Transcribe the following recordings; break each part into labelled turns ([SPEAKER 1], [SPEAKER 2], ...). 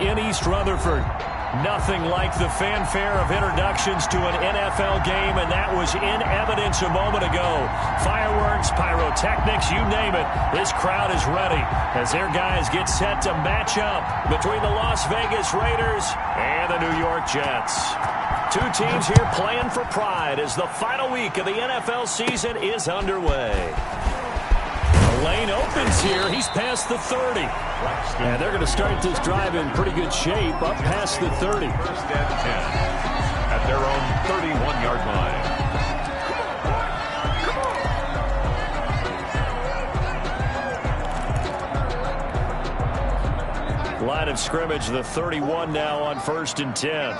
[SPEAKER 1] in East Rutherford. Nothing like the fanfare of introductions to an NFL game, and that was in evidence a moment ago. Fireworks, pyrotechnics, you name it. This crowd is ready as their guys get set to match up between the Las Vegas Raiders and the New York Jets. Two teams here playing for pride as the final week of the NFL season is underway. The lane opens here. He's past the 30. And they're going to start this drive in pretty good shape, up past the 30.
[SPEAKER 2] First and 10 at their own 31-yard line.
[SPEAKER 1] Line of scrimmage, the 31 now on 1st and 10.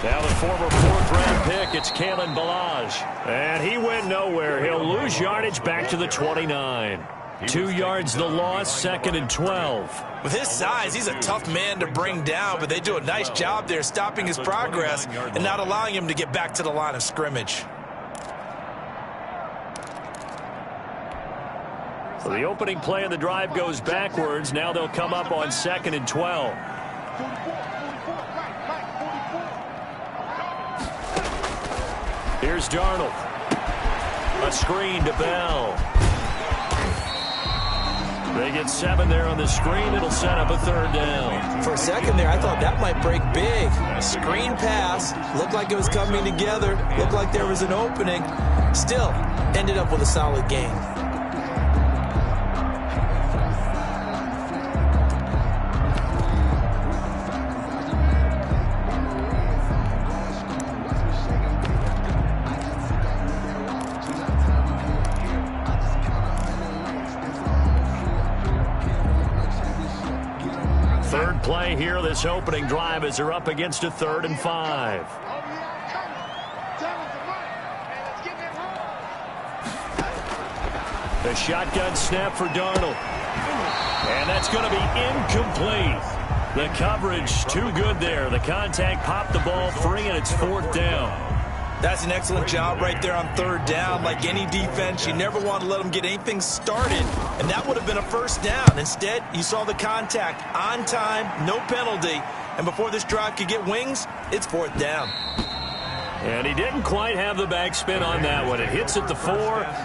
[SPEAKER 1] Now the former 4th-round pick, it's Kalen Ballage. And he went nowhere. He'll lose yardage back to the 29. 2 yards the loss, 2nd and 12.
[SPEAKER 3] With his size, he's a tough man to bring down, but they do a nice job there stopping his progress and not allowing him to get back to the line of scrimmage.
[SPEAKER 1] So the opening play of the drive goes backwards. Now they'll come up on 2nd and 12. Here's Darnold. A screen to Bell. They get 7 there on the screen. It'll set up a 3rd down.
[SPEAKER 3] For a second there, I thought that might break big. Screen pass. Looked like it was coming together. Looked like there was an opening. Still, ended up with a solid gain.
[SPEAKER 1] Play here, this opening drive, as they're up against a 3rd and 5. The shotgun snap for Darnold. And that's going to be incomplete. The coverage too good there. The contact popped the ball free, and it's 4th down.
[SPEAKER 3] That's an excellent job right there on 3rd down. Like any defense, you never want to let them get anything started, and that would have been a 1st down. Instead, you saw the contact on time, no penalty, and before this drive could get wings, it's 4th down.
[SPEAKER 1] And he didn't quite have the backspin on that one. It hits at the 4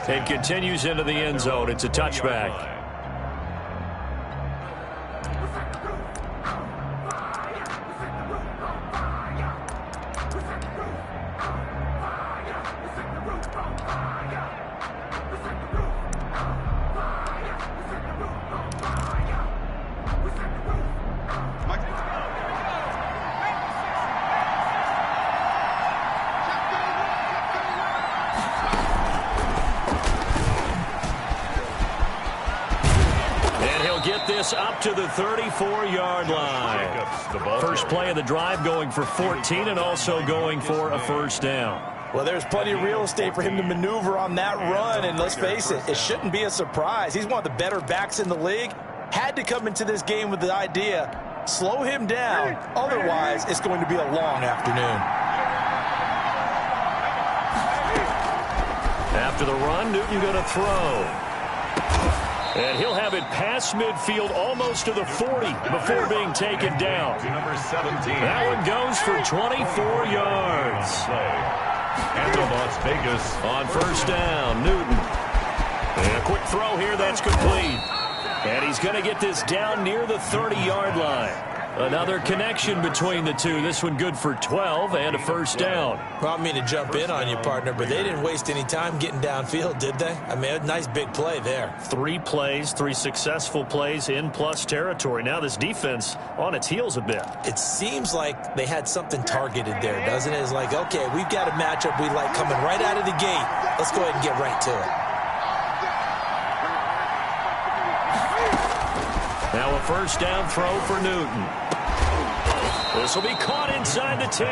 [SPEAKER 1] and continues into the end zone. It's a touchback. Up to the 34-yard line. First play of the drive going for 14 and also going for a 1st down.
[SPEAKER 3] Well, there's plenty of real estate for him to maneuver on that run, and let's face it, it shouldn't be a surprise. He's one of the better backs in the league. Had to come into this game with the idea, slow him down, otherwise it's going to be a long afternoon.
[SPEAKER 1] After the run, Newton going to throw. And he'll have it past midfield almost to the 40 before being taken down.
[SPEAKER 2] Number 17.
[SPEAKER 1] That one goes for 24 yards.
[SPEAKER 2] And to Las Vegas
[SPEAKER 1] on 1st down, Newton. And a quick throw here, that's complete. And he's going to get this down near the 30-yard line. Another connection between the two. This one good for 12 and a 1st down.
[SPEAKER 3] Well, I don't mean to jump in on you, partner, but they didn't waste any time getting downfield, did they? I mean, a nice big play there.
[SPEAKER 1] 3 plays, 3 successful plays in plus territory. Now this defense on its heels a bit.
[SPEAKER 3] It seems like they had something targeted there, doesn't it? It's like, okay, we've got a matchup we like coming right out of the gate. Let's go ahead and get right to it.
[SPEAKER 1] Now a 1st down throw for Newton. This will be caught inside the 10.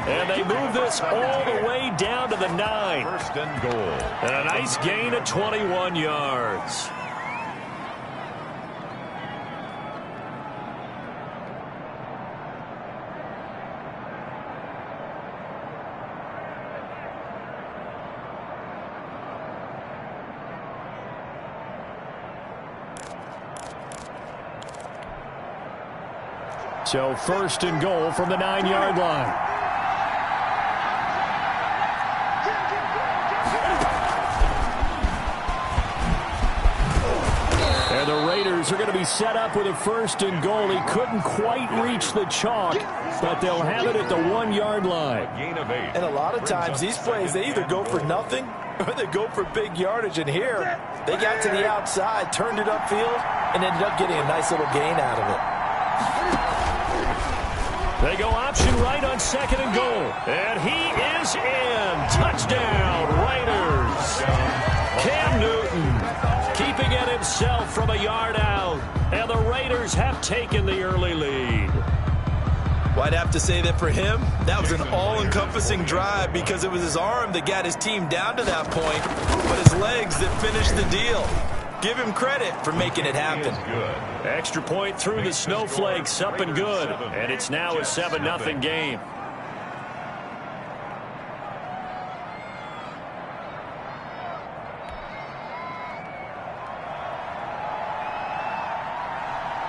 [SPEAKER 1] And they move this all the way down to the 9.
[SPEAKER 2] 1st and goal.
[SPEAKER 1] And a nice gain of 21 yards. So first and goal from the 9-yard line. And the Raiders are going to be set up with a first and goal. He couldn't quite reach the chalk, but they'll have it at the 1-yard line.
[SPEAKER 3] And a lot of times these plays, they either go for nothing or they go for big yardage. And here, they got to the outside, turned it upfield, and ended up getting a nice little gain out of it.
[SPEAKER 1] They go option right on second and goal. And he is in. Touchdown, Raiders. Cam Newton keeping it himself from a yard out. And the Raiders have taken the early lead.
[SPEAKER 3] Well, I'd have to say that for him, that was an all-encompassing drive because it was his arm that got his team down to that point, but his legs that finished the deal. Give him credit for making it happen.
[SPEAKER 1] Extra point through the snowflakes, up and good. And it's now a 7-0 game.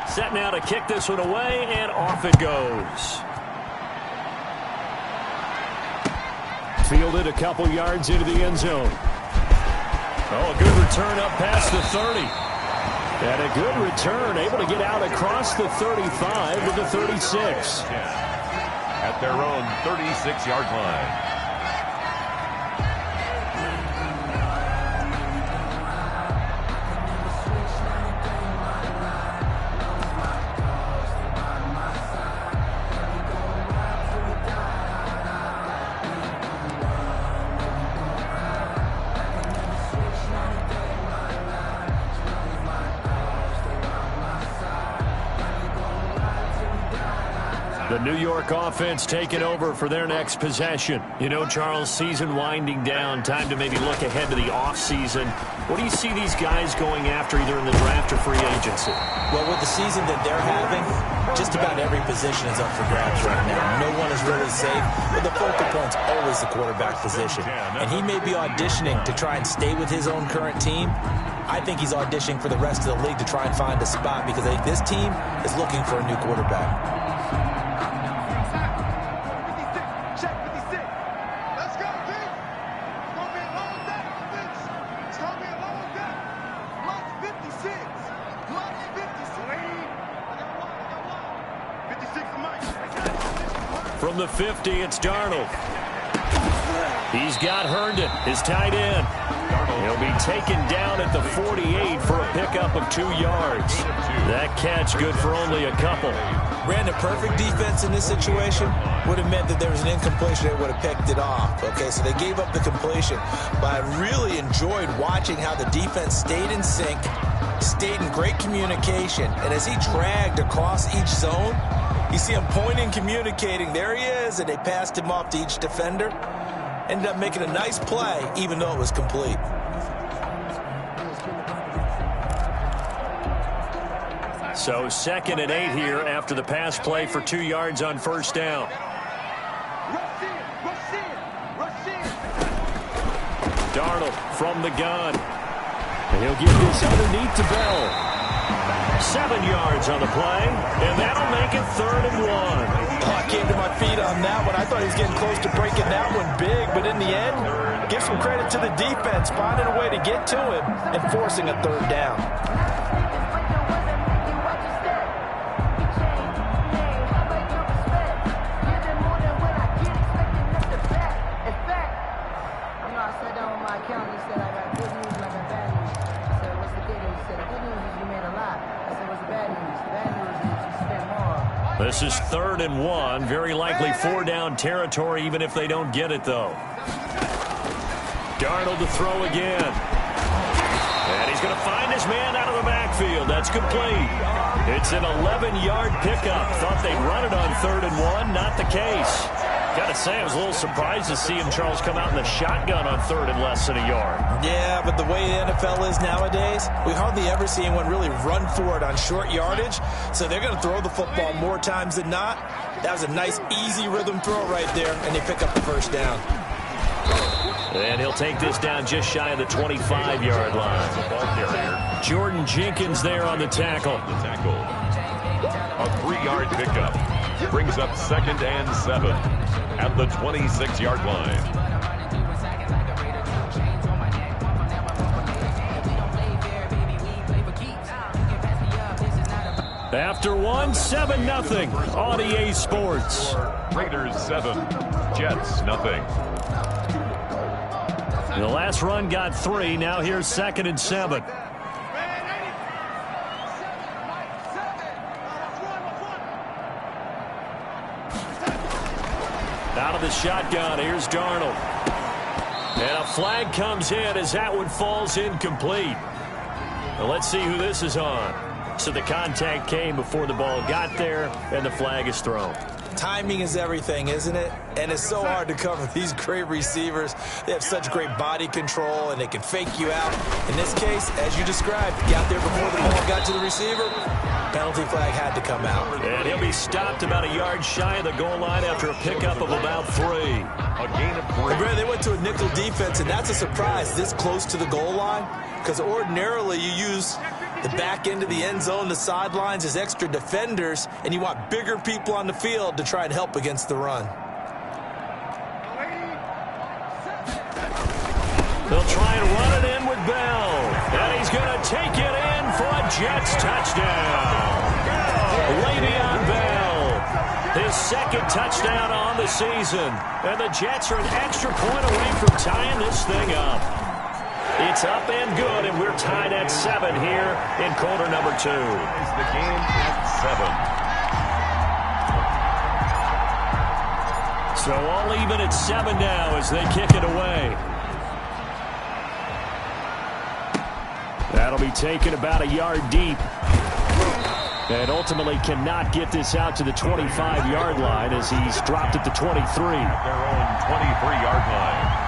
[SPEAKER 1] Set now to kick this one away, and off it goes. Fielded a couple yards into the end zone. Oh, a good return up past the 30. And a good return, able to get out across the 35 to the 36.
[SPEAKER 2] At their own 36-yard line.
[SPEAKER 1] The New York offense taking over for their next possession. You know, Charles, season winding down, time to maybe look ahead to the offseason. What do you see these guys going after either in the draft or free agency?
[SPEAKER 3] Well, with the season that they're having, just about every position is up for grabs right now. No one is really safe, but the focal point's always the quarterback position. And he may be auditioning to try and stay with his own current team. I think he's auditioning for the rest of the league to try and find a spot because I think this team is looking for a new quarterback.
[SPEAKER 1] From the 50, it's Darnold. He's got Herndon, his tight end. He'll be taken down at the 48 for a pickup of 2 yards. That catch good for only a couple.
[SPEAKER 3] Ran a perfect defense in this situation. Would have meant that there was an incompletion that would have picked it off. Okay, so they gave up the completion. But I really enjoyed watching how the defense stayed in sync, stayed in great communication. And as he dragged across each zone, you see him pointing, communicating. There he is, and they passed him off to each defender. Ended up making a nice play, even though it was complete.
[SPEAKER 1] So 2nd and 8 here after the pass play for 2 yards on first down. Darnold from the gun. And he'll give this underneath to Bell. 7 yards on the play, and that'll make it 3rd and 1.
[SPEAKER 3] Oh, I came to my feet on that one. I thought he was getting close to breaking that one big, but in the end, give some credit to the defense, finding a way to get to him and forcing a 3rd down.
[SPEAKER 1] This is 3rd and 1. Very likely 4-down territory, even if they don't get it, though. Darnold to throw again. And he's going to find his man out of the backfield. That's complete. It's an 11-yard pickup. Thought they'd run it on 3rd and 1. Not the case. Got to say, I was a little surprised to see him, Charles, come out in the shotgun on 3rd and less than a yard.
[SPEAKER 3] Yeah, but the way the NFL is nowadays, we hardly ever see anyone really run for it on short yardage. So they're going to throw the football more times than not. That was a nice, easy rhythm throw right there, and they pick up the 1st down.
[SPEAKER 1] And he'll take this down just shy of the 25-yard line. Jordan Jenkins there on the tackle.
[SPEAKER 2] A 3-yard pickup. Brings up 2nd and 7 at the 26-yard line.
[SPEAKER 1] After one, 7-0 on EA Sports.
[SPEAKER 2] Raiders 7, Jets 0.
[SPEAKER 1] The last run got 3. Now here's 2nd and 7. Out of the shotgun, here's Darnold. And a flag comes in as that one falls incomplete. Well, let's see who this is on. So the contact came before the ball got there, and the flag is thrown.
[SPEAKER 3] Timing is everything, isn't it? And it's so hard to cover these great receivers. They have such great body control, and they can fake you out. In this case, as you described, got there before the ball got to the receiver. Penalty flag had to come out.
[SPEAKER 1] And he'll be stopped about a yard shy of the goal line after a pickup of about 3.
[SPEAKER 2] A gain of 3.
[SPEAKER 3] And Brad, they went to a nickel defense, and that's a surprise this close to the goal line, because ordinarily you use the back end of the end zone, the sidelines as extra defenders, and you want bigger people on the field to try and help against the run.
[SPEAKER 1] They'll try and run it in with Bell. And he's going to take it in for a Jets touchdown. Le'Veon Bell, his 2nd touchdown on the season. And the Jets are an extra point away from tying this thing up. It's up and good, and we're tied at 7 here in quarter number 2.
[SPEAKER 2] Is the game at 7.
[SPEAKER 1] So all even at 7 now as they kick it away. That'll be taken about a yard deep. And ultimately cannot get this out to the 25-yard line as he's dropped at the 23.
[SPEAKER 2] At their own 23-yard line.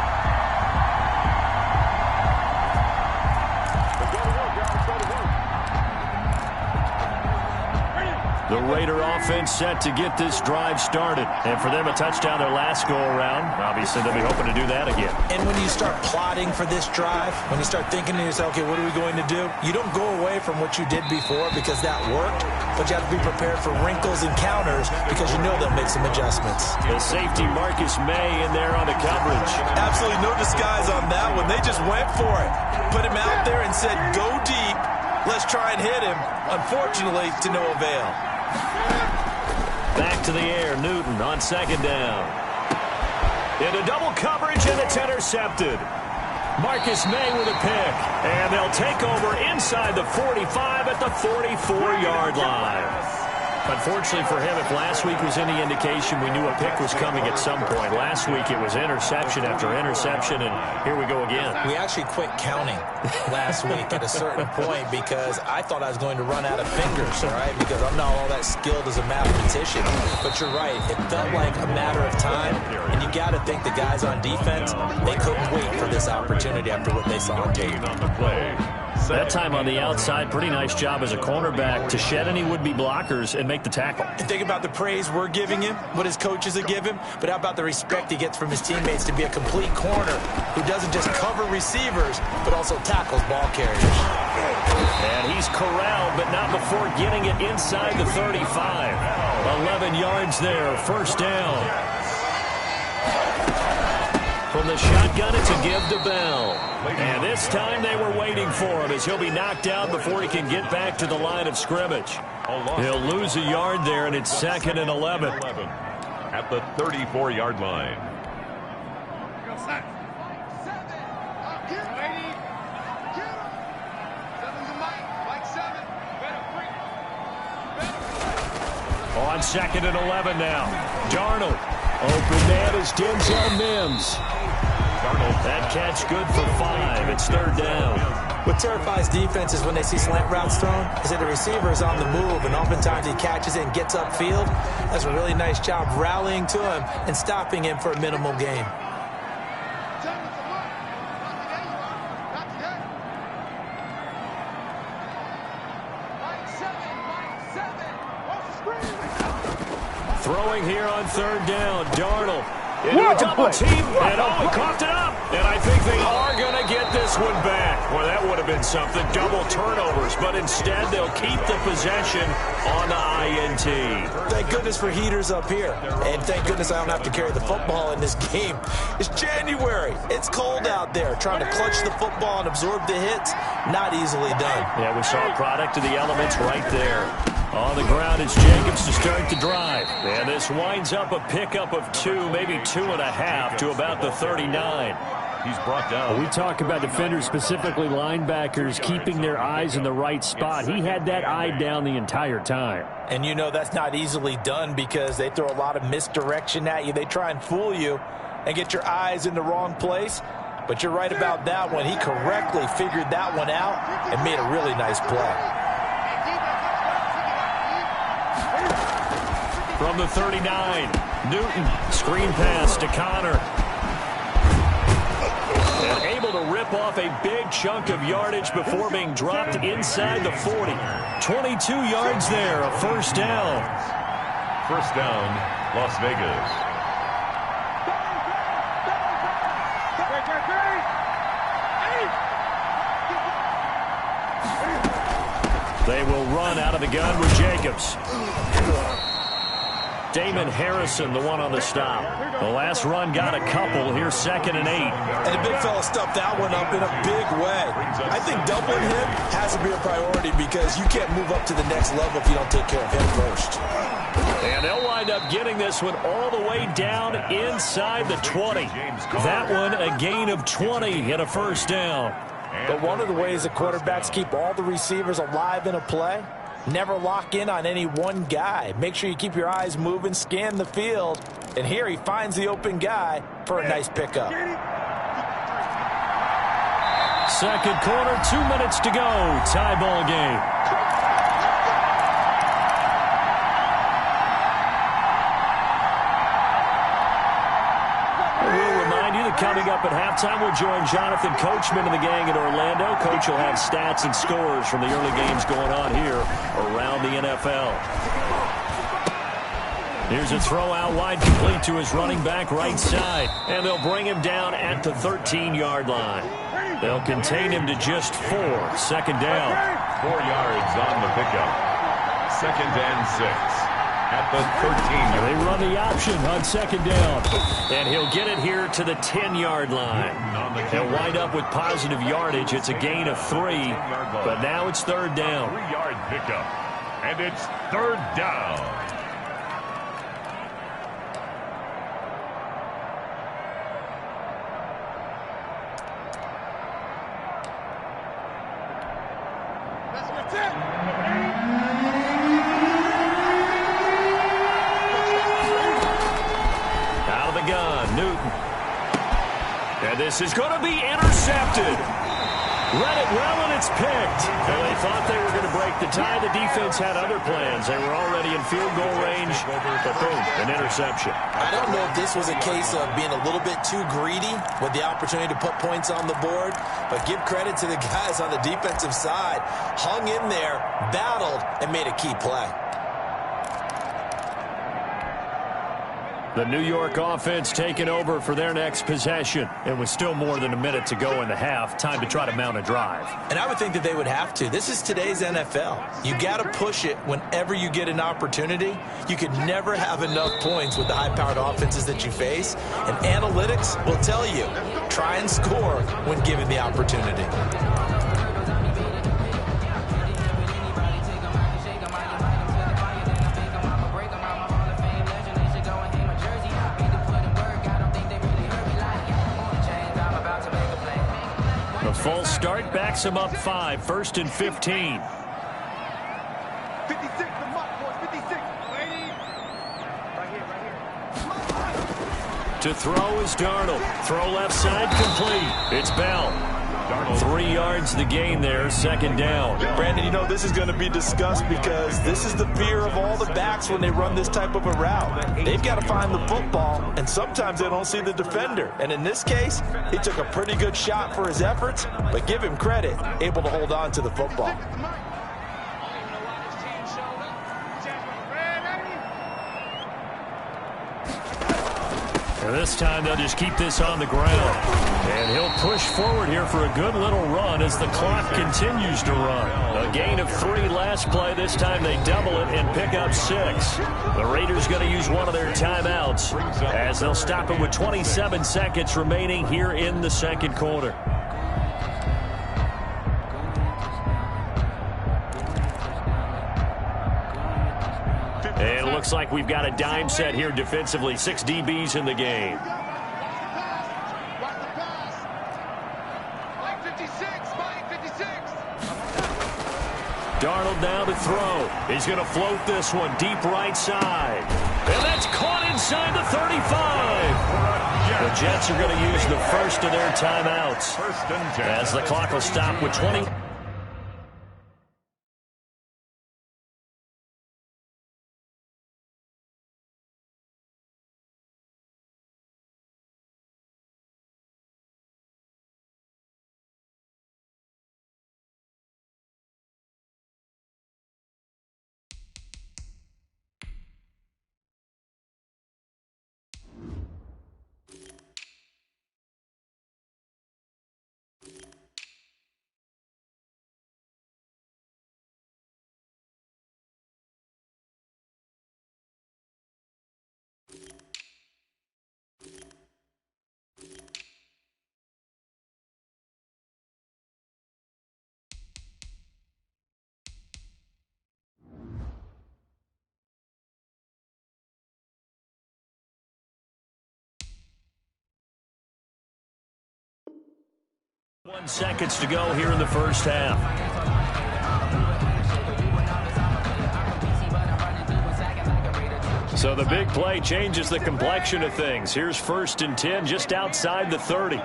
[SPEAKER 1] The Raider offense set to get this drive started. And for them, a touchdown their last go-around. Obviously, they'll be hoping to do that again.
[SPEAKER 3] And when you start plotting for this drive, when you start thinking to yourself, okay, what are we going to do? You don't go away from what you did before because that worked, but you have to be prepared for wrinkles and counters because you know they'll make some adjustments.
[SPEAKER 1] The safety Marcus May in there on the coverage.
[SPEAKER 3] Absolutely no disguise on that one. They just went for it. Put him out there and said, go deep. Let's try and hit him. Unfortunately, to no avail.
[SPEAKER 1] Back to the air, Newton on 2nd down. Into double coverage, and it's intercepted. Marcus May with a pick, and they'll take over inside the 45 at the 44-yard line. Unfortunately for him, if last week was any indication, we knew a pick was coming at some point. Last week it was interception after interception, and here we go again.
[SPEAKER 3] We actually quit counting last week at a certain point because I thought I was going to run out of fingers, all right, because I'm not all that skilled as a mathematician. But you're right. It felt like a matter of time, and you got to think the guys on defense, they couldn't wait for this opportunity after what they saw on tape.
[SPEAKER 2] On the play.
[SPEAKER 1] That time on the outside, pretty nice job as a cornerback to shed any would-be blockers and make the tackle.
[SPEAKER 3] And think about the praise we're giving him, what his coaches have given him, but how about the respect he gets from his teammates to be a complete corner who doesn't just cover receivers, but also tackles ball carriers.
[SPEAKER 1] And he's corralled, but not before getting it inside the 35. 11 yards there, 1st down. From the shotgun, it's a give to Bell. And this time they were waiting for him as he'll be knocked out before he can get back to the line of scrimmage. He'll lose a yard there, and it's 2nd and 11.
[SPEAKER 2] At the 34-yard line.
[SPEAKER 1] On 2nd and 11 now. Darnold. Open man is Denzel Mims. That catch good for 5. It's 3rd down.
[SPEAKER 3] What terrifies defenses when they see slant routes thrown is that the receiver is on the move, and oftentimes he catches it and gets upfield. That's a really nice job rallying to him and stopping him for a minimal gain.
[SPEAKER 1] Throwing here on 3rd down. Darnold into a double team, and he coughed it up. And I think they are going to get this one back. Well, that would have been something. Double turnovers. But instead, they'll keep the possession on the INT.
[SPEAKER 3] Thank goodness for heaters up here. And thank goodness I don't have to carry the football in this game. It's January. It's cold out there. Trying to clutch the football and absorb the hits, not easily done.
[SPEAKER 1] Yeah, we saw a product of the elements right there. On the ground, it's Jacobs to start the drive. And this winds up a pickup of 2, maybe 2.5 to about the 39.
[SPEAKER 2] He's brought down.
[SPEAKER 4] We talk about defenders, specifically linebackers, keeping their eyes in the right spot. He had that eye down the entire time.
[SPEAKER 3] And you know that's not easily done because they throw a lot of misdirection at you. They try and fool you and get your eyes in the wrong place. But you're right about that one. He correctly figured that one out and made a really nice play.
[SPEAKER 1] From the 39, Newton, screen pass to Connor. And able to rip off a big chunk of yardage before being dropped inside the 40. 22 yards there, a first down.
[SPEAKER 2] First down, Las Vegas.
[SPEAKER 1] They will run out of the gun with Jacobs. Damon Harrison, the one on the stop. The last run got a couple. Here's 2nd and 8.
[SPEAKER 3] And the big fella stuffed that one up in a big way. I think doubling him has to be a priority because you can't move up to the next level if you don't take care of him first.
[SPEAKER 1] And they'll wind up getting this one all the way down inside the 20. That one a gain of 20 and a first down.
[SPEAKER 3] But one of the ways that quarterbacks keep all the receivers alive in a play, never lock in on any one guy. Make sure you keep your eyes moving, scan the field. And here he finds the open guy for a nice pickup.
[SPEAKER 1] Second quarter, 2 minutes to go. Tie ball game. Coming up at halftime, we'll join Jonathan Coachman and the gang in Orlando. Coach will have stats and scores from the early games going on here around the NFL. Here's a throw out wide, complete to his running back right side. And they'll bring him down at the 13-yard line. They'll contain him to just 4. Second down.
[SPEAKER 2] 4 yards on the pickup. 2nd and 6. At the 13.
[SPEAKER 1] They run the option on 2nd down. And he'll get it here to the 10-yard line. He'll wind up with positive yardage. It's a gain of 3, but now it's 3rd down.
[SPEAKER 2] 3-yard pickup. And it's 3rd down.
[SPEAKER 1] This is going to be intercepted. Read it well, and it's picked. Well, they thought they were going to break the tie. The defense had other plans. They were already in field goal range, but boom, an interception.
[SPEAKER 3] I don't know if this was a case of being a little bit too greedy with the opportunity to put points on the board, but give credit to the guys on the defensive side. Hung in there, battled, and made a key play.
[SPEAKER 1] The New York offense taking over for their next possession. And with still more than a minute to go in the half, time to try to mount a drive.
[SPEAKER 3] And I would think that they would have to. This is today's NFL. You got to push it whenever you get an opportunity. You could never have enough points with the high-powered offenses that you face. And analytics will tell you, try and score when given the opportunity.
[SPEAKER 1] The false start backs him up 5, 1st and 15.
[SPEAKER 5] 56, the mark, boys, 56.
[SPEAKER 1] To throw is Darnold. Throw left side, complete. It's Bell. 3 yards the gain there, 2nd down.
[SPEAKER 3] Brandon, you know this is going to be discussed because this is the fear of all the backs when they run this type of a route. They've got to find the football, and sometimes they don't see the defender. And in this case, he took a pretty good shot for his efforts, but give him credit, able to hold on to the football.
[SPEAKER 1] This time they'll just keep this on the ground. And he'll push forward here for a good little run as the clock continues to run. A gain of 3 last play. This time they double it and pick up 6. The Raiders going to use one of their timeouts as they'll stop it with 27 seconds remaining here in the second quarter. And it looks like we've got a dime set here defensively. 6 DBs in the game. Darnold now to throw. He's going to float this one deep right side. And that's caught inside the 35. The Jets are going to use the first of their timeouts as the clock will stop with 20. Seconds to go here in the first half. So the big play changes the complexion of things. Here's 1st and 10 just outside the 30.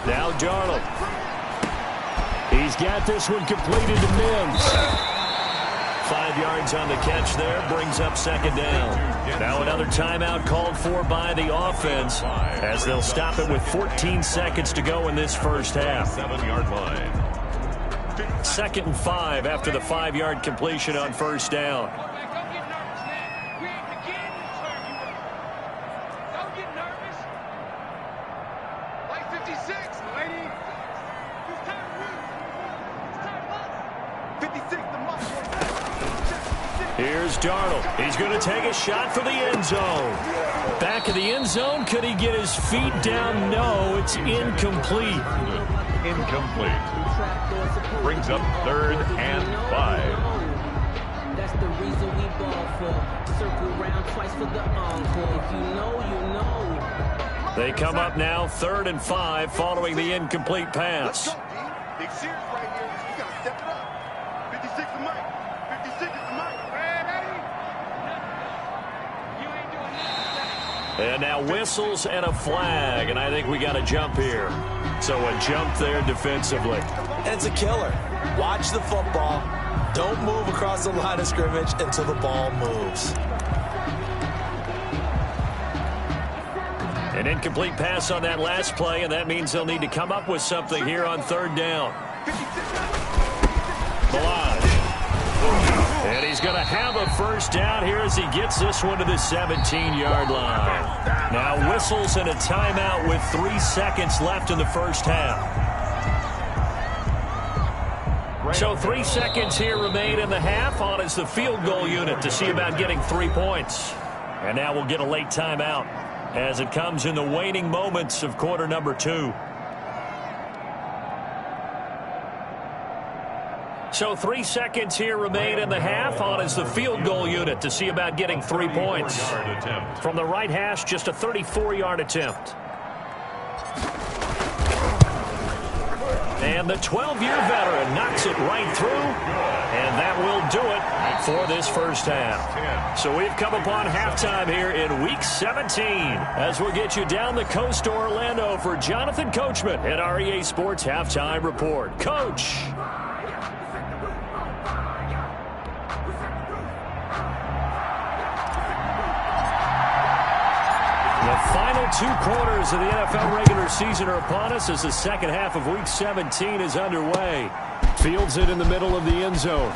[SPEAKER 1] Now Darnold. He's got this one completed to Mims. 5 yards on the catch there, brings up 2nd down. Now another timeout called for by the offense as they'll stop it with 14 seconds to go in this first half.
[SPEAKER 2] 7-yard line.
[SPEAKER 1] 2nd and 5 after the 5-yard completion on 1st down. Here's Darnold. He's going to take a shot for the end zone. Back of the end zone. Could he get his feet down? No, it's incomplete.
[SPEAKER 2] Incomplete. Brings up 3rd and 5.
[SPEAKER 5] That's the reason we ball for. Circle round twice for the encore. If you know, you know.
[SPEAKER 1] They come up now 3rd and 5 following the incomplete pass.
[SPEAKER 6] Big series right here. You got to step it up. 56 is Mike. 56 is Mike.
[SPEAKER 1] And now whistles and a flag, and I think we got a jump here. So a jump there defensively.
[SPEAKER 3] And it's a killer. Watch the football. Don't move across the line of scrimmage until the ball moves.
[SPEAKER 1] An incomplete pass on that last play, and that means they'll need to come up with something here on 3rd down. Balaj. And he's going to have a first down here as he gets this one to the 17-yard line. Now whistles and a timeout with 3 seconds left in the first half. So 3 seconds here remain in the half. On is the field goal unit to see about getting 3 points. And now we'll get a late timeout as it comes in the waning moments of quarter number 2. So 3 seconds here remain in the half. On is the field goal unit to see about getting 3 points. From the right hash, just a 34-yard attempt. And the 12-year veteran knocks it right through. And that will do it for this first half. So we've come upon halftime here in Week 17 as we'll get you down the coast to Orlando for Jonathan Coachman at our EA Sports Halftime Report. Coach. The final final 2 quarters of the NFL regular season are upon us as the second half of Week 17 is underway.
[SPEAKER 4] Fields it in the middle of the end zone.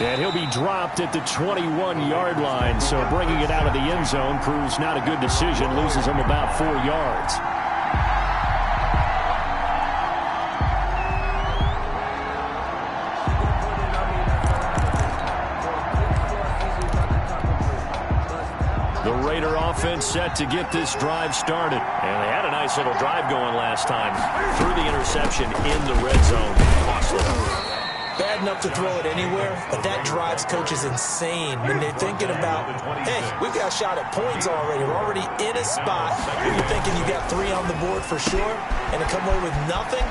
[SPEAKER 4] And he'll be dropped at the 21-yard line, so bringing it out of the end zone proves not a good decision, loses him about 4 yards.
[SPEAKER 1] The Raider offense set to get this drive started. And they had a nice little drive going last time. Threw the interception in the red zone. Costly.
[SPEAKER 3] Bad enough to throw it anywhere, but that drives coaches insane when they're thinking about, hey, we've got a shot at points already. We're already in a spot where you're thinking you got 3 on the board for sure, and to come away with nothing,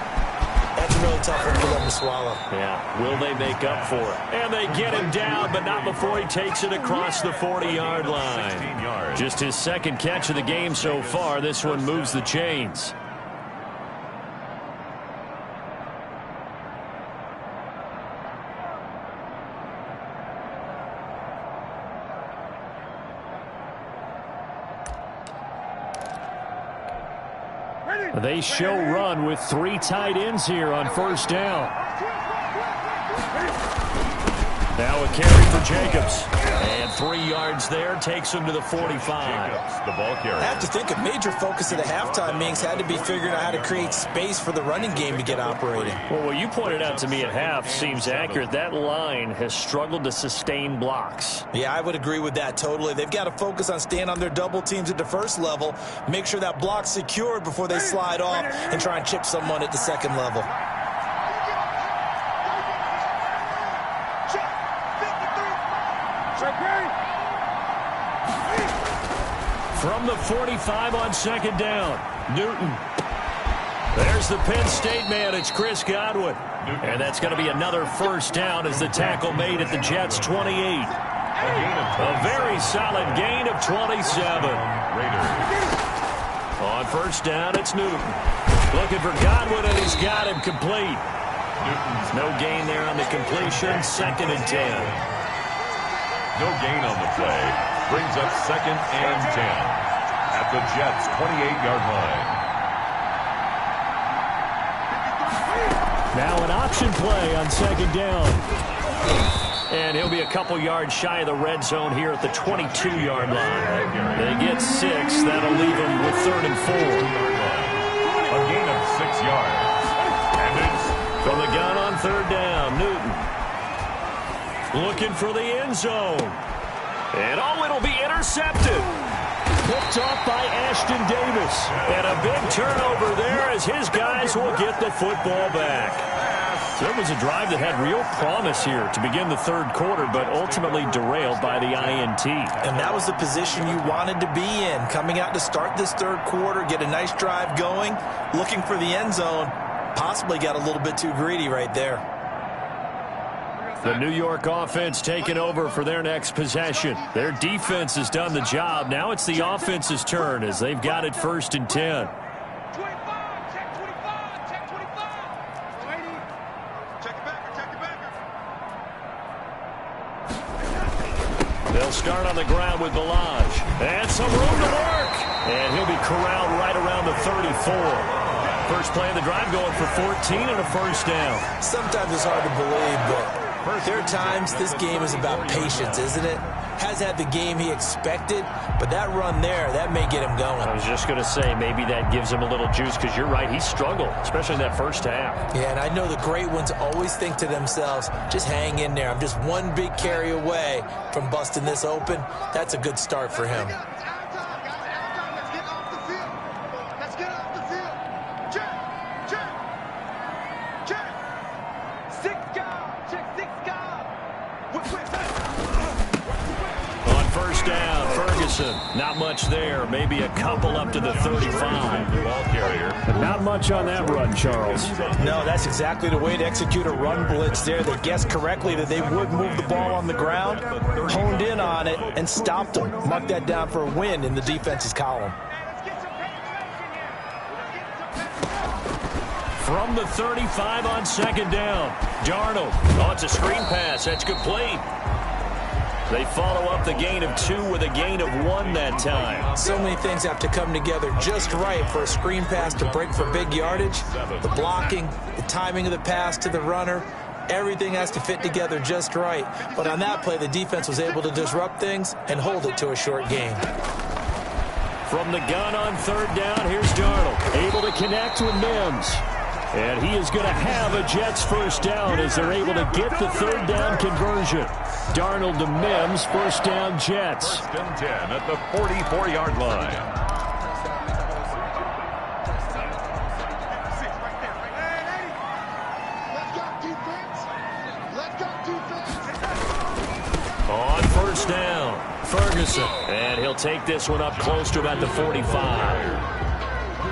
[SPEAKER 3] that's a really tough one for them to swallow.
[SPEAKER 1] Yeah, will they make up for it? And they get him down, but not before he takes it across the 40-yard line. Just his second catch of the game so far. This one moves the chains.
[SPEAKER 4] They show run with 3 tight ends here on first down.
[SPEAKER 1] Now a carry for Jacobs. And 3 yards there takes him to the 45.
[SPEAKER 2] Jacobs, the ball carrier.
[SPEAKER 3] I have to think a major focus of the halftime meetings had to be figuring out how to create space for the running game to get operating.
[SPEAKER 1] Well, what you pointed out to me at half seems accurate. That line has struggled to sustain blocks.
[SPEAKER 3] Yeah, I would agree with that totally. They've got to focus on staying on their double teams at the first level, make sure that block's secured before they slide off and try and chip someone at the second level.
[SPEAKER 1] From the 45 on second down, Newton. There's the Penn State man. It's Chris Godwin. And that's going to be another first down as the tackle made at the Jets' 28. A very solid gain of 27. On first down, it's Newton. Looking for Godwin, and he's got him complete. No gain there on the completion. 2nd and 10.
[SPEAKER 2] No gain on the play. Brings up 2nd and 10 at the Jets' 28-yard line.
[SPEAKER 4] Now an option play on second down.
[SPEAKER 1] And he'll be a couple yards shy of the red zone here at the 22-yard line. They get 6. That'll leave them with 3rd and 4.
[SPEAKER 2] A gain of 6 yards. And it's
[SPEAKER 1] from the gun on 3rd down, Newton. Looking for the end zone. And it'll be intercepted. Picked off by Ashton Davis. And a big turnover there as his guys will get the football back. So it was a drive that had real promise here to begin the 3rd quarter, but ultimately derailed by the INT.
[SPEAKER 3] And that was the position you wanted to be in. Coming out to start this 3rd quarter, get a nice drive going, looking for the end zone. Possibly got a little bit too greedy right there.
[SPEAKER 1] The New York offense taking over for their next possession. Their defense has done the job. Now it's the offense's turn as they've got it 1st and 10.
[SPEAKER 6] 25, check 25, check 25. Check the backer, check the backer.
[SPEAKER 1] They'll start on the ground with Balaj. And some room to work. And he'll be corralled right around the 34. First play of the drive going for 14 and a first down.
[SPEAKER 3] Sometimes it's hard to believe, but there are times this game is about patience, isn't it? Has had the game he expected, but that run there, that may get him going.
[SPEAKER 1] I was just going to say, maybe that gives him a little juice because you're right, he struggled, especially in that first half.
[SPEAKER 3] Yeah, and I know the great ones always think to themselves, just hang in there. I'm just one big carry away from busting this open. That's a good start for him.
[SPEAKER 1] Not much there. Maybe a couple up to the 35.
[SPEAKER 2] ball carrier.
[SPEAKER 4] Not much on that run, Charles.
[SPEAKER 3] No, that's exactly the way to execute a run blitz there. They guessed correctly that they would move the ball on the ground, honed in on it, and stopped them. Mark that down for a win in the defense's column.
[SPEAKER 1] From the 35 on second down, Darnold. Oh, it's a screen pass. That's complete. They follow up the gain of 2 with a gain of 1 that time.
[SPEAKER 3] So many things have to come together just right for a screen pass to break for big yardage. The blocking, the timing of the pass to the runner, everything has to fit together just right. But on that play, the defense was able to disrupt things and hold it to a short gain.
[SPEAKER 4] From the gun on 3rd down, here's Darnold. Able to connect with Mims. And he is going to have a Jets first down as they're able to get the 3rd down conversion. Darnold to Mims, first down Jets.
[SPEAKER 2] 1st and 10 at the 44-yard line.
[SPEAKER 1] On 1st down, Ferguson. And he'll take this one up close to about the 45.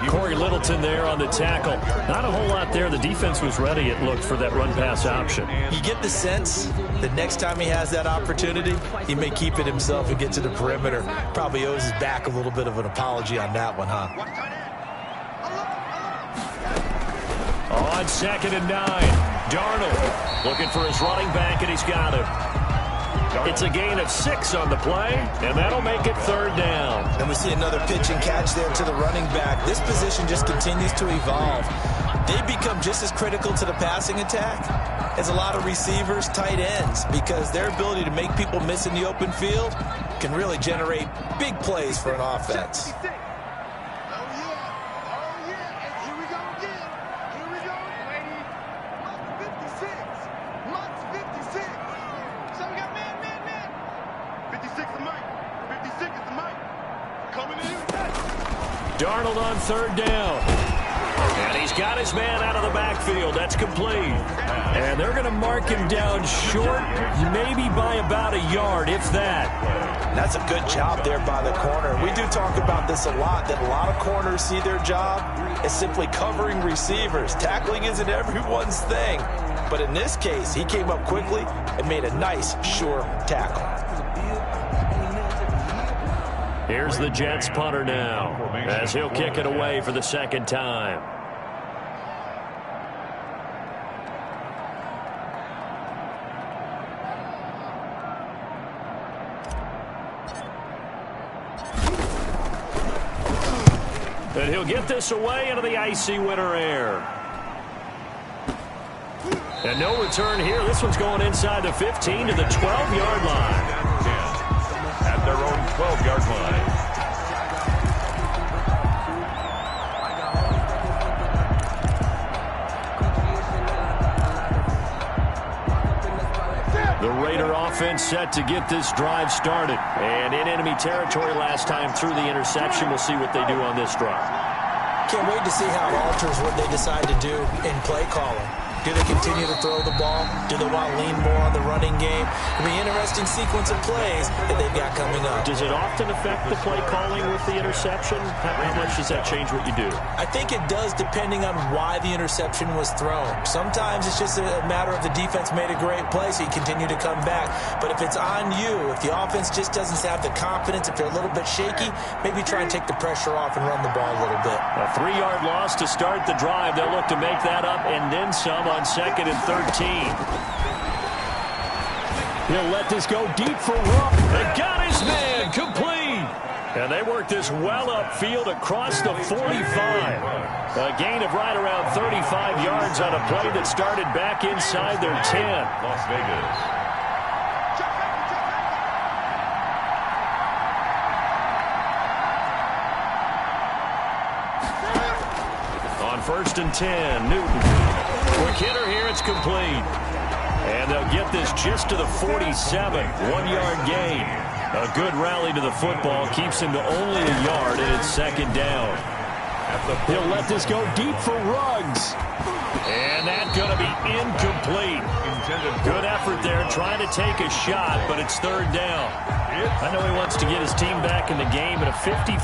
[SPEAKER 1] Corey Littleton there on the tackle. Not a whole lot there. The defense was ready, it looked, for that run-pass option.
[SPEAKER 3] You get the sense that next time he has that opportunity, he may keep it himself and get to the perimeter. Probably owes his back a little bit of an apology on that one, huh?
[SPEAKER 1] On 2nd and 9, Darnold looking for his running back, and he's got him. It's a gain of 6 on the play, and that'll make it 3rd down.
[SPEAKER 3] And we see another pitch and catch there to the running back. This position just continues to evolve. They become just as critical to the passing attack as a lot of receivers, tight ends, because their ability to make people miss in the open field can really generate big plays for an offense.
[SPEAKER 1] Darnold on 3rd down. And he's got his man out of the backfield. That's complete. And they're going to mark him down short, maybe by about a yard, if that.
[SPEAKER 3] That's a good job there by the corner. We do talk about this a lot, that a lot of corners see their job as simply covering receivers. Tackling isn't everyone's thing. But in this case, he came up quickly and made a nice, sure tackle.
[SPEAKER 1] Here's the Jets punter now, as he'll kick it away for the 2nd time. And he'll get this away into the icy winter air. And no return here. This one's going inside the 15 to the 12-yard line.
[SPEAKER 2] At their own 12-yard line.
[SPEAKER 1] The Raider offense set to get this drive started. And in enemy territory last time through the interception. We'll see what they do on this drive.
[SPEAKER 3] Can't wait to see how it alters what they decide to do in play calling. Do they continue to throw the ball? Do they want to lean more on the running game? It'll be an interesting sequence of plays that they've got coming up.
[SPEAKER 1] Does it often affect the play calling with the interception? How much does that change what you do?
[SPEAKER 3] I think it does, depending on why the interception was thrown. Sometimes it's just a matter of the defense made a great play, so you continue to come back. But if it's on you, if the offense just doesn't have the confidence, if they're a little bit shaky, maybe try and take the pressure off and run the ball a little bit.
[SPEAKER 1] A 3-yard loss to start the drive. They'll look to make that up and then some on 2nd and 13.
[SPEAKER 4] He'll let this go deep for Rupp.
[SPEAKER 1] They got his man complete. And they work this well upfield across the 45. A gain of right around 35 yards on a play that started back inside their 10.
[SPEAKER 2] Las Vegas.
[SPEAKER 1] On 1st and 10, Newton. Quick hitter here, it's complete. And they'll get this just to the 47, 1-yard gain. A good rally to the football keeps him to only a yard, and it's 2nd down.
[SPEAKER 4] He'll let this go deep for Ruggs.
[SPEAKER 1] And that's going to be incomplete. Good effort there, trying to take a shot, but it's 3rd down. I know he wants to get his team back in the game, but a 50-50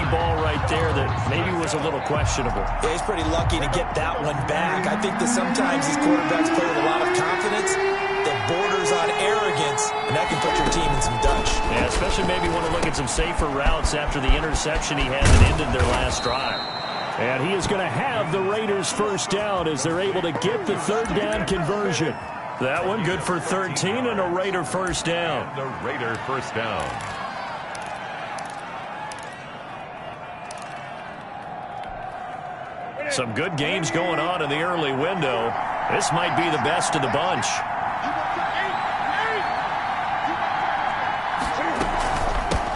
[SPEAKER 1] ball right there that maybe was a little questionable.
[SPEAKER 3] Yeah, he's pretty lucky to get that one back. I think that sometimes these quarterbacks play with a lot of confidence that borders on arrogance, and that can put your team in some Dutch.
[SPEAKER 1] Yeah, especially maybe want to look at some safer routes after the interception he had that ended their last drive.
[SPEAKER 4] And he is going to have the Raiders first down as they're able to get the 3rd down conversion.
[SPEAKER 1] That one good for 13 and a Raider first down.
[SPEAKER 2] The Raider first down.
[SPEAKER 1] Some good games going on in the early window. This might be the best of the bunch.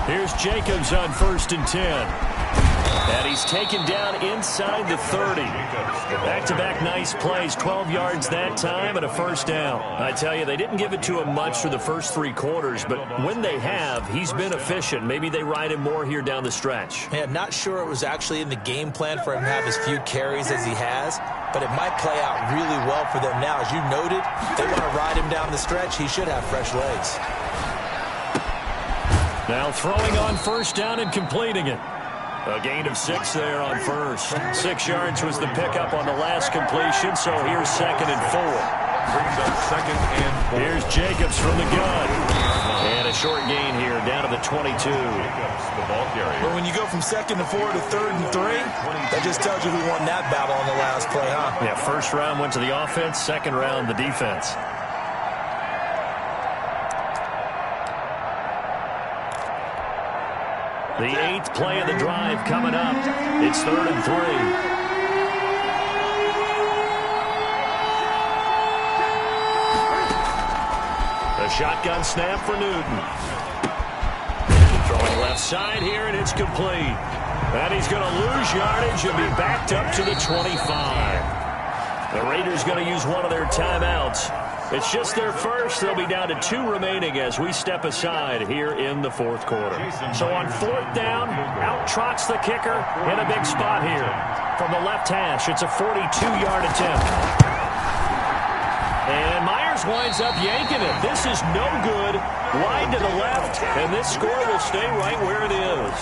[SPEAKER 1] Here's Jacobs on 1st and 10. And he's taken down inside the 30. Back-to-back nice plays, 12 yards that time and a first down. I tell you, they didn't give it to him much for the first 3 quarters, but when they have, he's been efficient. Maybe they ride him more here down the stretch.
[SPEAKER 3] Yeah, not sure it was actually in the game plan for him to have as few carries as he has, but it might play out really well for them now. As you noted, they want to ride him down the stretch. He should have fresh legs.
[SPEAKER 1] Now throwing on first down and completing it. A gain of 6 there on first. 6 yards was the pickup on the last completion, so here's 2nd and 4.
[SPEAKER 2] Brings up 2nd and 4.
[SPEAKER 1] Here's Jacobs from the gun. And a short gain here, down to the 22.
[SPEAKER 2] Jacobs, the ball carrier.
[SPEAKER 3] But when you go from 2nd and 4 to 3rd and 3, that just tells you who won that battle on the last play, huh?
[SPEAKER 1] Yeah, first round went to the offense, second round the defense. The 8th play of the drive coming up. It's 3rd and 3. A shotgun snap for Newton. Throwing left side here, and it's complete. And he's going to lose yardage and be backed up to the 25. The Raiders going to use one of their timeouts. It's just their first. They'll be down to 2 remaining as we step aside here in the 4th quarter. So on 4th down, out trots the kicker in a big spot here. From the left hash, it's a 42-yard attempt. And Myers winds up yanking it. This is no good. Wide to the left, and this score will stay right where it is.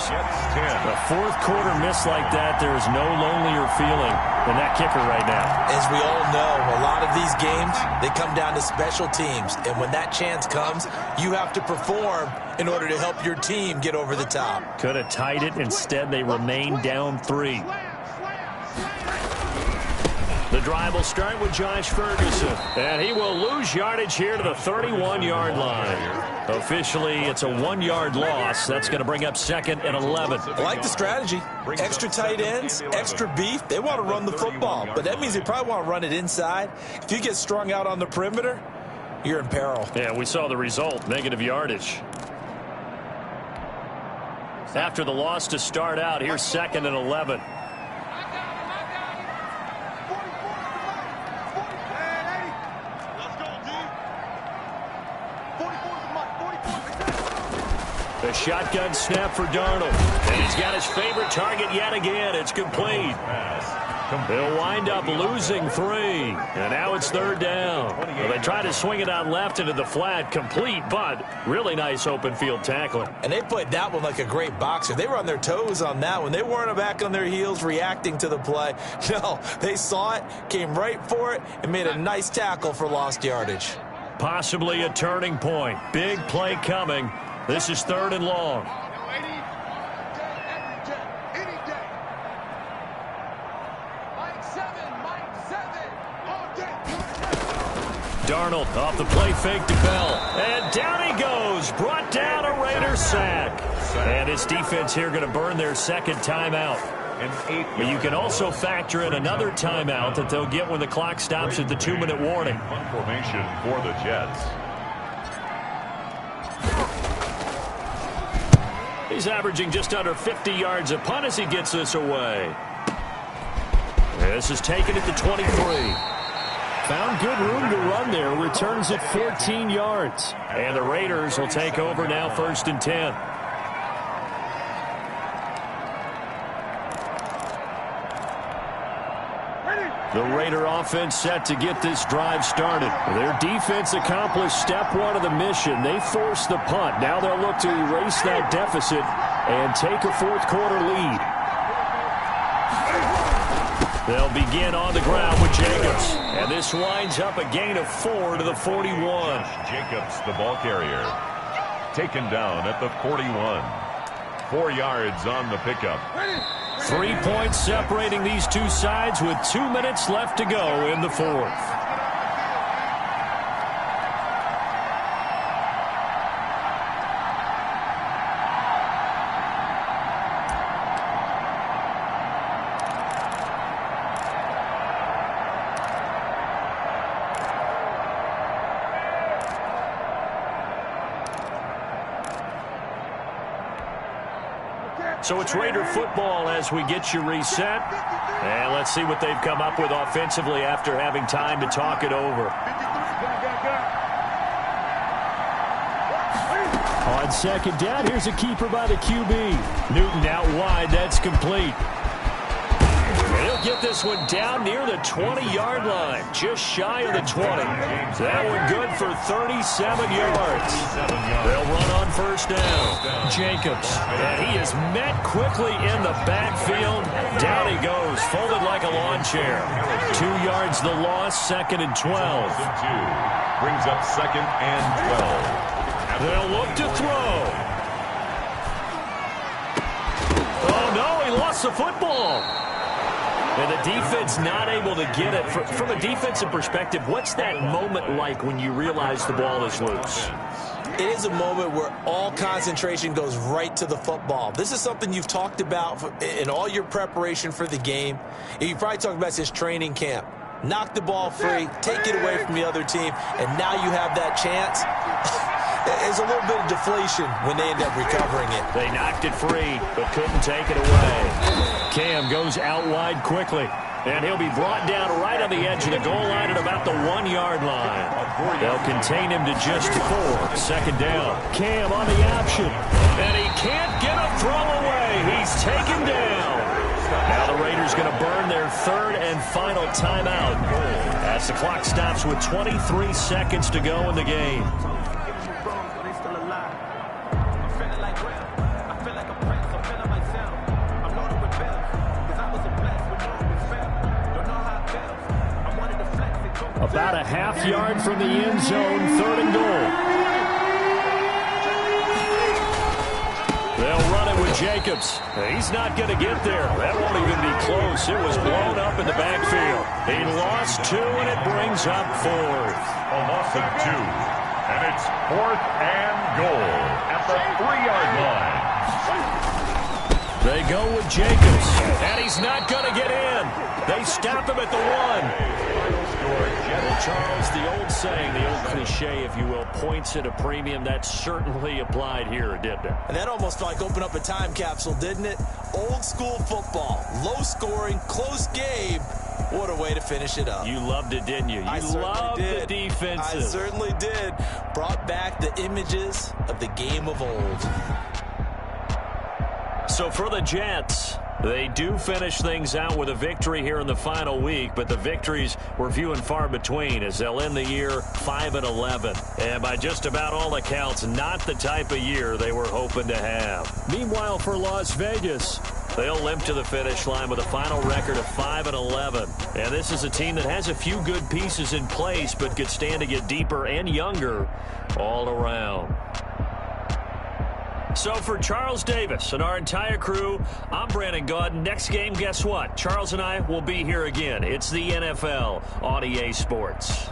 [SPEAKER 1] A 4th quarter miss like that, there is no lonelier feeling than that kicker right now.
[SPEAKER 3] As we all know, a lot of these games, they come down to special teams. And when that chance comes, you have to perform in order to help your team get over the top.
[SPEAKER 1] Could have tied it. Instead, they remain down 3. The drive will start with Josh Ferguson. And he will lose yardage here to the 31-yard line. Officially, it's a 1-yard loss. That's going to bring up 2nd and 11.
[SPEAKER 3] I like the strategy. Extra tight ends, extra beef. They want to run the football, but that means they probably want to run it inside. If you get strung out on the perimeter, you're in peril.
[SPEAKER 1] Yeah, we saw the result, negative yardage. After the loss to start out, here's 2nd and 11. The shotgun snap for Darnold. And he's got his favorite target yet again. It's complete. They'll wind up losing 3. And now it's 3rd down. Well, they try to swing it out left into the flat. Complete, but really nice open field tackling.
[SPEAKER 3] And they played that one like a great boxer. They were on their toes on that one. They weren't back on their heels reacting to the play. No, they saw it, came right for it, and made a nice tackle for lost yardage.
[SPEAKER 1] Possibly a turning point. Big play coming. This is 3rd and long. Darnold off the play fake to Bell. And down he goes. Brought down a Raider sack. And his defense here going to burn their 2nd timeout. But you can also factor in another timeout that they'll get when the clock stops at the 2-minute warning.
[SPEAKER 2] Punt formation for the Jets.
[SPEAKER 1] He's averaging just under 50 yards a punt as he gets this away. This is taken at the 23. Found good room to run there. Returns at 14 yards. And the Raiders will take over now 1st and 10. The Raider offense set to get this drive started. Their defense accomplished step 1 of the mission. They forced the punt. Now they'll look to erase that deficit and take a 4th quarter lead. They'll begin on the ground with Jacobs. And this winds up a gain of 4 to the 41.
[SPEAKER 2] Jacobs, the ball carrier. Taken down at the 41. 4 yards on the pickup.
[SPEAKER 1] 3 points separating these two sides with 2 minutes left to go in the 4th. So it's Raider football as we get you reset. And let's see what they've come up with offensively after having time to talk it over.
[SPEAKER 4] On second down, here's a keeper by the QB.
[SPEAKER 1] Newton out wide. That's complete. And he'll get this one down near the 20-yard line, just shy of the 20. That one good for 37 yards. They'll run on first down. Jacobs, and he is met quickly in the backfield. Down he goes, folded like a lawn chair. 2 yards the loss, second and 12.
[SPEAKER 2] Brings up second and 12.
[SPEAKER 1] They'll look to throw. Oh, no, he lost the football. And the defense not able to get it. From a defensive perspective, what's that moment like when you realize the ball is loose?
[SPEAKER 3] It is a moment where all concentration goes right to the football. This is something you've talked about in all your preparation for the game. You probably talked about this training camp. Knock the ball free, take it away from the other team, and now you have that chance. There's a little bit of deflation when they end up recovering it.
[SPEAKER 1] They knocked it free, but couldn't take it away. Cam goes out wide quickly, and he'll be brought down right on the edge of the goal line at about the 1-yard line. They'll contain him to just 4. Second down. Cam on the option, and he can't get a throw away. He's taken down. Now the Raiders going to burn their third and final timeout as the clock stops with 23 seconds to go in the game.
[SPEAKER 4] About a half yard from the end zone, third and goal.
[SPEAKER 1] They'll run it with Jacobs. He's not going to get there. That won't even be close. It was blown up in the backfield. He lost 2, and it brings up 4th.
[SPEAKER 2] A loss of 2. And it's 4th and goal at the 3-yard line.
[SPEAKER 1] They go with Jacobs, and he's not going to get in. They stop him at the 1. Well, Charles, the old saying, the old cliche, if you will, points at a premium, that certainly applied here, didn't it?
[SPEAKER 3] And that almost like opened up a time capsule, didn't it? Old school football, low scoring, close game. What a way to finish it up.
[SPEAKER 1] You loved it, didn't you? You loved the defenses.
[SPEAKER 3] I certainly did. Brought back the images of the game of old.
[SPEAKER 1] So for the Jets, they do finish things out with a victory here in the final week, but the victories were few and far between as they'll end the year 5-11. And by just about all accounts, not the type of year they were hoping to have.
[SPEAKER 4] Meanwhile, for Las Vegas,
[SPEAKER 1] they'll limp to the finish line with a final record of 5-11. And this is a team that has a few good pieces in place, but could stand to get deeper and younger all around. So for Charles Davis and our entire crew, I'm Brandon Gaudin. Next game, guess what? Charles and I will be here again. It's the NFL on EA Sports.